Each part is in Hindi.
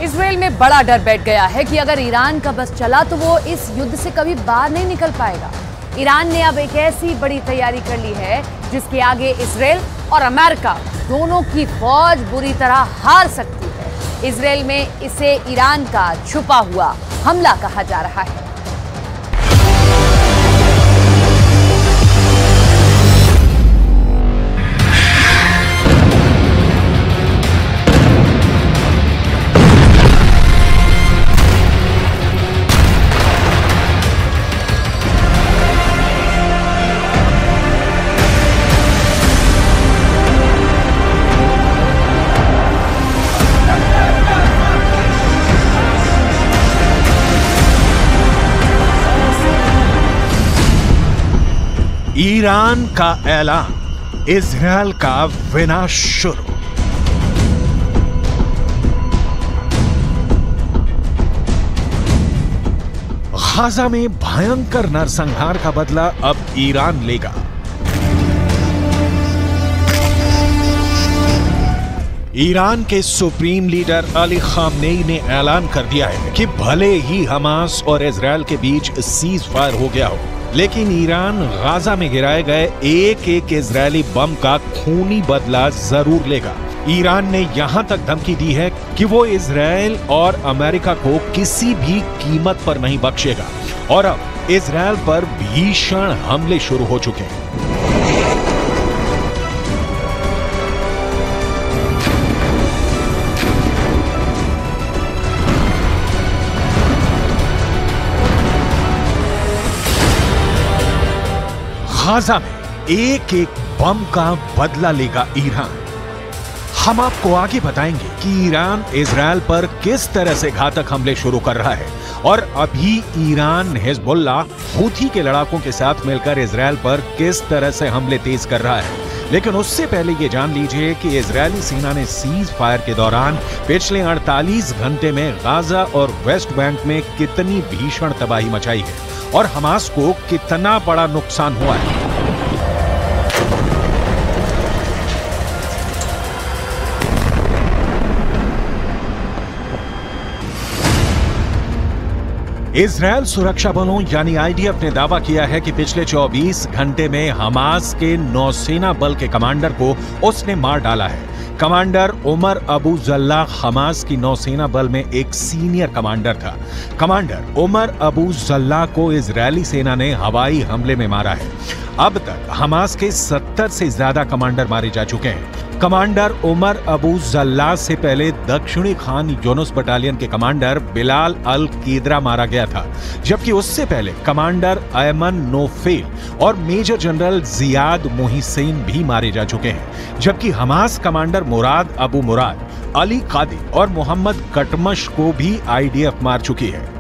इजराइल में बड़ा डर बैठ गया है कि अगर ईरान का बस चला तो वो इस युद्ध से कभी बाहर नहीं निकल पाएगा। ईरान ने अब एक ऐसी बड़ी तैयारी कर ली है जिसके आगे इजराइल और अमेरिका दोनों की फौज बुरी तरह हार सकती है। इजराइल में इसे ईरान का छुपा हुआ हमला कहा जा रहा है। ईरान का ऐलान, इजरायल का विनाश शुरू। गाजा में भयंकर नरसंहार का बदला अब ईरान लेगा। ईरान के सुप्रीम लीडर अली खामनेई ने ऐलान कर दिया है कि भले ही हमास और इजरायल के बीच सीज फायर हो गया हो, लेकिन ईरान गाजा में गिराए गए एक एक इजरायली बम का खूनी बदला जरूर लेगा। ईरान ने यहां तक धमकी दी है कि वो इजरायल और अमेरिका को किसी भी कीमत पर नहीं बख्शेगा और अब इजरायल पर भीषण हमले शुरू हो चुके हैं। गाजा में एक एक बम का बदला लेगा ईरान। हम आपको आगे बताएंगे कि ईरान इजरायल पर किस तरह से घातक हमले शुरू कर रहा है और अभी ईरान हिजबुल्लाह हूथी के लड़ाकों के साथ मिलकर इजरायल पर किस तरह से हमले तेज कर रहा है। लेकिन उससे पहले ये जान लीजिए कि इजरायली सेना ने सीज फायर के दौरान पिछले 48 घंटे में गाजा और वेस्ट बैंक में कितनी भीषण तबाही मचाई है और हमास को कितना बड़ा नुकसान हुआ है। इजरायल सुरक्षा बलों यानी आईडीएफ ने दावा किया है कि पिछले 24 घंटे में हमास के नौसेना बल के कमांडर को उसने मार डाला है। Commander Umar Abu Jallah Hamas की नौसेना बल में एक सीनियर कमांडर था। कमांडर उमर अबू जल्लाह को इजरायली सेना ने हवाई हमले में मारा है। अब तक हमास के 70 से ज्यादा कमांडर मारे जा चुके हैं। कमांडर उमर अबू जल्लाह से पहले दक्षिणी खान यूनुस बटालियन के कमांडर बिलाल अल कीदरा मारा गया था, जबकि उससे पहले कमांडर अयमन नोफेल और मेजर जनरल जियाद मोहिसेन भी मारे जा चुके हैं। जबकि हमास कमांडर मुराद अबू मुराद, अली कादी और मोहम्मद कटमश को भी आईडीएफ मार चुकी है।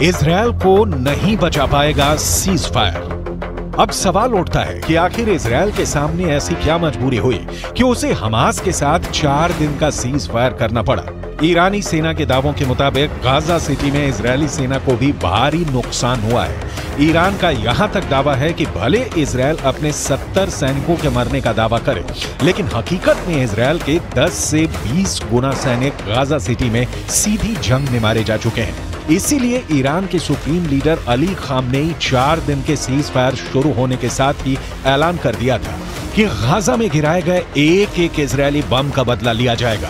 इजरायल को नहीं बचा पाएगा सीज फायर। अब सवाल उठता है कि आखिर इजरायल के सामने ऐसी क्या मजबूरी हुई कि उसे हमास के साथ 4 दिन का सीज फायर करना पड़ा। ईरानी सेना के दावों के मुताबिक गाजा सिटी में इजरायली सेना को भी भारी नुकसान हुआ है। ईरान का यहां तक दावा है कि भले इजरायल अपने 70 सैनिकों के मरने का दावा करे, लेकिन हकीकत में इजरायल के 10 से 20 गुना सैनिक गाजा सिटी में सीधी जंग में मारे जा चुके हैं। इसीलिए ईरान के सुप्रीम लीडर अली खामनेई 4 दिन के सीज फायर शुरू होने के साथ ही ऐलान कर दिया था कि गाजा में गिराए गए एक एक इजरायली बम का बदला लिया जाएगा।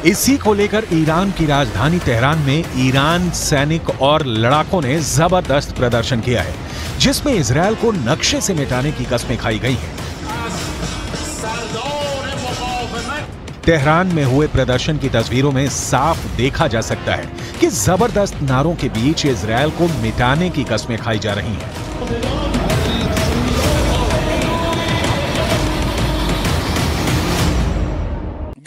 इसी को लेकर ईरान की राजधानी तेहरान में ईरान सैनिक और लड़ाकों ने जबरदस्त प्रदर्शन किया है, जिसमें इजरायल को नक्शे से मिटाने की कस्में खाई गई हैं। तेहरान में हुए प्रदर्शन की तस्वीरों में साफ देखा जा सकता है कि जबरदस्त नारों के बीच इजरायल को मिटाने की कस्में खाई जा रही हैं।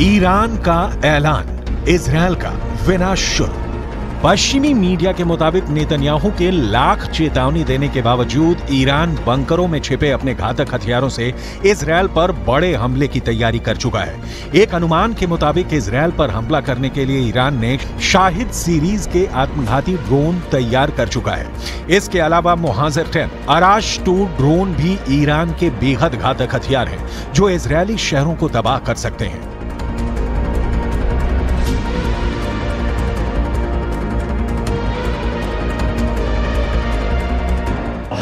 ईरान का ऐलान, इजरायल का विनाश शुरू। पश्चिमी मीडिया के मुताबिक नेतन्याहू के लाख चेतावनी देने के बावजूद ईरान बंकरों में छिपे अपने घातक हथियारों से इजरायल पर बड़े हमले की तैयारी कर चुका है। एक अनुमान के मुताबिक इजरायल पर हमला करने के लिए ईरान ने शाहिद सीरीज के आत्मघाती ड्रोन तैयार कर चुका है। इसके अलावा मुहाजिर 10 अराश 2 ड्रोन भी ईरान के बेहद घातक हथियार हैं जो इजरायली शहरों को तबाह कर सकते हैं।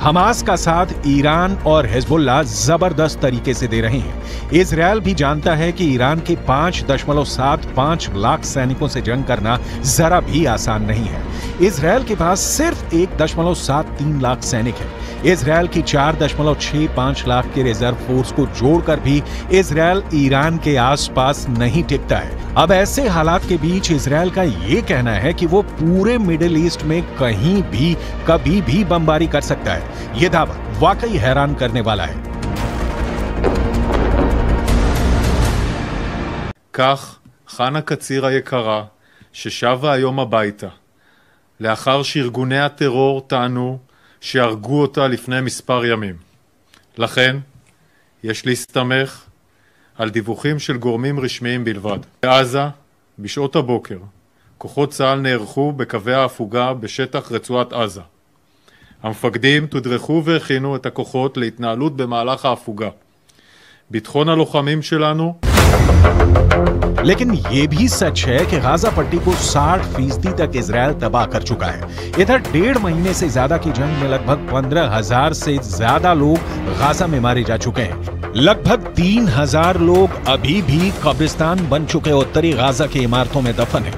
हमास का साथ ईरान और हिजबुल्लाह जबरदस्त तरीके से दे रहे हैं। इजरायल भी जानता है कि ईरान के 5.75 लाख सैनिकों से जंग करना जरा भी आसान नहीं है। इजरायल के पास सिर्फ 1.73 लाख सैनिक है। इजरायल की 4.65 लाख के रिजर्व फोर्स को जोड़कर भी इजरायल ईरान के आसपास नहीं टिकता है। अब ऐसे हालात के बीच इजरायल का ये कहना है कि वो पूरे मिडिल ईस्ट में कहीं भी कभी भी बमबारी कर सकता है। ये दावा वाकई हैरान करने वाला है। כך חנה קציר היקרה, ששבה היום הביתה, לאחר שארגוני הטרור טענו שהרגו אותה לפני מספר ימים. לכן, יש להסתמך על דיווחים של גורמים רשמיים בלבד. בעזה, בשעות הבוקר, כוחות צה"ל נערכו בקווי ההפוגה בשטח רצועת עזה. המפקדים תודרכו והכינו את הכוחות להתנהלות במהלך ההפוגה. ביטחון הלוחמים שלנו लेकिन ये भी सच है कि गाजा पट्टी को 60% तक इजरायल तबाह कर चुका है। इधर 1.5 महीने से ज्यादा की जंग में लगभग 15,000 से ज्यादा लोग गाजा में मारे जा चुके हैं। लगभग 3,000 लोग अभी भी कब्रिस्तान बन चुके उत्तरी गाजा की इमारतों में दफन है।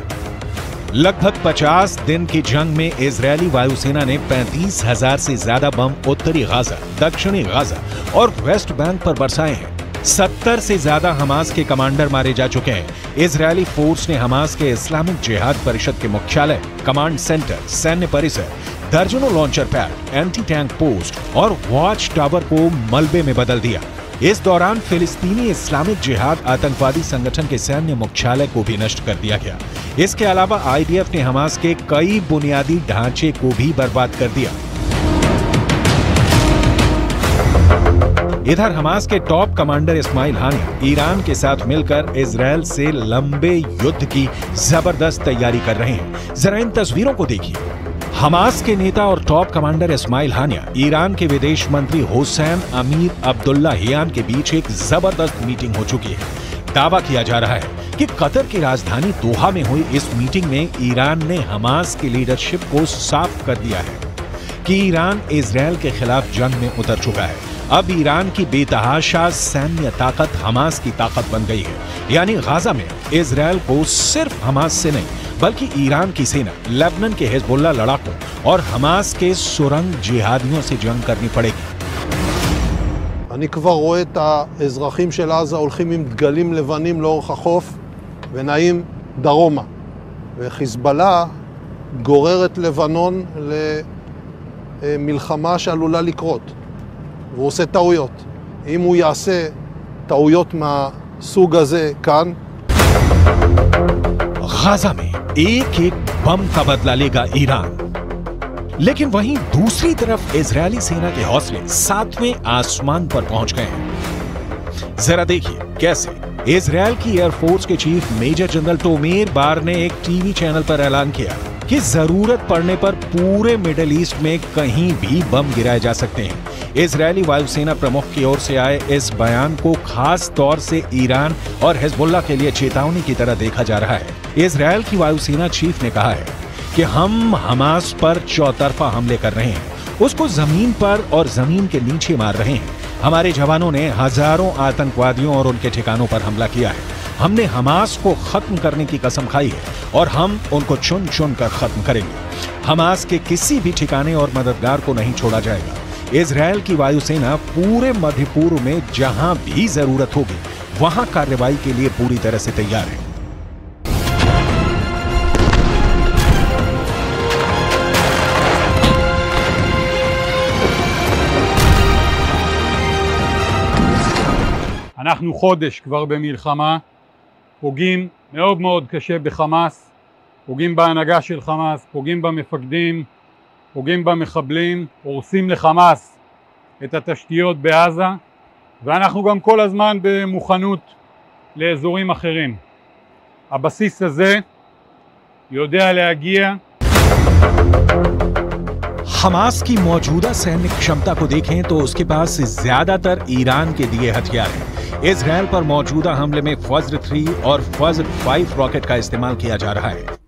लगभग 50 दिन की जंग में इजरायली वायुसेना ने 35,000 से ज्यादा बम उत्तरी गाजा, दक्षिणी गाजा और वेस्ट बैंक पर बरसाए हैं। 70 से ज्यादा हमास के कमांडर मारे जा चुके हैं। इजरायली फोर्स ने हमास के इस्लामिक जिहाद परिषद के मुख्यालय, कमांड सेंटर, सैन्य परिसर, दर्जनों launcher pad, anti tank post और वॉच टावर को मलबे में बदल दिया। इस दौरान फिलिस्तीनी इस्लामिक जिहाद आतंकवादी संगठन के सैन्य मुख्यालय को भी नष्ट कर दिया गया। इसके अलावा आईडीएफ ने हमास के कई बुनियादी ढांचे को भी बर्बाद कर दिया। इधर हमास के टॉप कमांडर इस्माइल हानिया ईरान के साथ मिलकर इजरायल से लंबे युद्ध की जबरदस्त तैयारी कर रहे हैं। जरा इन तस्वीरों को देखिए। हमास के नेता और टॉप कमांडर इस्माइल हानिया ईरान के विदेश मंत्री हुसैन अमीर अब्दुल्लाहियान के बीच एक जबरदस्त मीटिंग हो चुकी है। दावा किया जा रहा है कि कतर की राजधानी दोहा में हुई इस मीटिंग में ईरान ने हमास की लीडरशिप को साफ कर दिया है कि ईरान इजरायल के खिलाफ जंग में उतर चुका है। अब ईरान की बेतहाशा सैन्य ताकत हमास की ताकत बन गई है। यानी गाजा में इजरायल को सिर्फ हमास से नहीं बल्कि ईरान की सेना, लेबनान के हिजबुल्लाह लड़ाकों और हमास के सुरंग जिहादियों से जंग करनी पड़ेगी। אני כבר רואה את האזרחים של עזה הולכים עם דגלים לבנים לאורך החוף ונעים דרומה. וחיזבאללה גוררת לבנון למלחמה שעלולה לקרות. והוא עושה טעויות. אם הוא יעשה טעויות מהסוג הזה כאן, गाजा में एक एक बम का बदला लेगा ईरान। लेकिन वहीं दूसरी तरफ इजरायली सेना के हौसले 7वें आसमान पर पहुंच गए हैं। जरा देखिए कैसे इजरायल की एयरफोर्स के चीफ मेजर जनरल टोमेर बार ने एक टीवी चैनल पर ऐलान किया कि जरूरत पड़ने पर पूरे मिडिल ईस्ट में कहीं भी बम गिराए जा सकते हैं। इजरायली वायुसेना प्रमुख की ओर से आए इस बयान को खास तौर से ईरान और हिजबुल्लाह के लिए चेतावनी की तरह देखा जा रहा है। इजरायल की वायुसेना चीफ ने कहा है कि हम हमास पर चौतरफा हमले कर रहे हैं, उसको जमीन पर और जमीन के नीचे मार रहे हैं। हमारे जवानों ने हजारों आतंकवादियों और उनके ठिकानों पर हमला किया है। हमने हमास को खत्म करने की कसम खाई है और हम उनको चुन चुन कर खत्म करेंगे। हमास के किसी भी ठिकाने और मददगार को नहीं छोड़ा जाएगा। इजरायल की वायुसेना पूरे मध्य पूर्व में जहां भी जरूरत होगी वहां कार्रवाई के लिए पूरी तरह से तैयार है। אנחנו חודש כבר במלחמה, פוגעים מאוד מאוד קשה בחמאס, פוגעים בהנהגה של חמאס, פוגעים במפקדים, פוגעים במחבלים, הורסים לחמאס את התשתיות בעזה, ואנחנו גם כל הזמן במוכנות לאזורים אחרים. הבסיס הזה יודע להגיע. हमास की मौजूदा सैन्य क्षमता को देखें तो उसके पास ज्यादातर ईरान के दिए हथियार हैं। इजरायल पर मौजूदा हमले में फज्र 3 और फज्र 5 रॉकेट का इस्तेमाल किया जा रहा है।